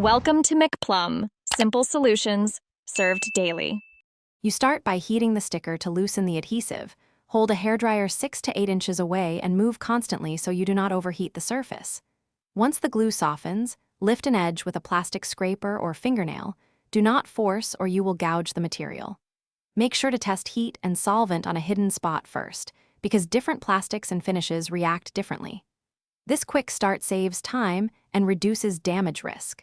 Welcome to McPlum, simple solutions served daily. You start by heating the sticker to loosen the adhesive. Hold a hairdryer 6 to 8 inches away and move constantly so you do not overheat the surface. Once the glue softens, lift an edge with a plastic scraper or fingernail. Do not force or you will gouge the material. Make sure to test heat and solvent on a hidden spot first, because different plastics and finishes react differently. This quick start saves time and reduces damage risk.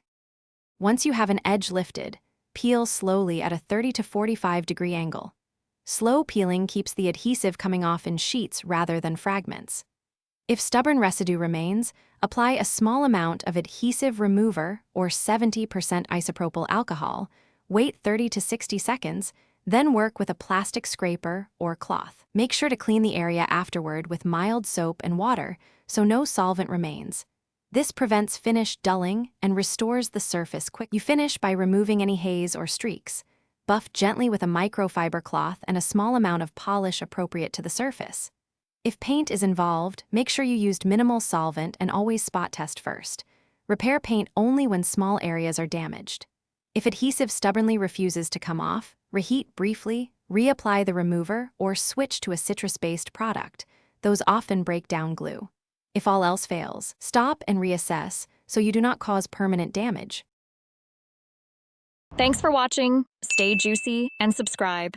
Once you have an edge lifted, peel slowly at a 30 to 45 degree angle. Slow peeling keeps the adhesive coming off in sheets rather than fragments. If stubborn residue remains, apply a small amount of adhesive remover or 70% isopropyl alcohol, wait 30 to 60 seconds, then work with a plastic scraper or cloth. Make sure to clean the area afterward with mild soap and water so no solvent remains. This prevents finish dulling and restores the surface quickly. You finish by removing any haze or streaks. Buff gently with a microfiber cloth and a small amount of polish appropriate to the surface. If paint is involved, make sure you used minimal solvent and always spot test first. Repair paint only when small areas are damaged. If adhesive stubbornly refuses to come off, reheat briefly, reapply the remover, or switch to a citrus-based product. Those often break down glue. If all else fails, stop and reassess so you do not cause permanent damage. Thanks for watching. Stay juicy and subscribe.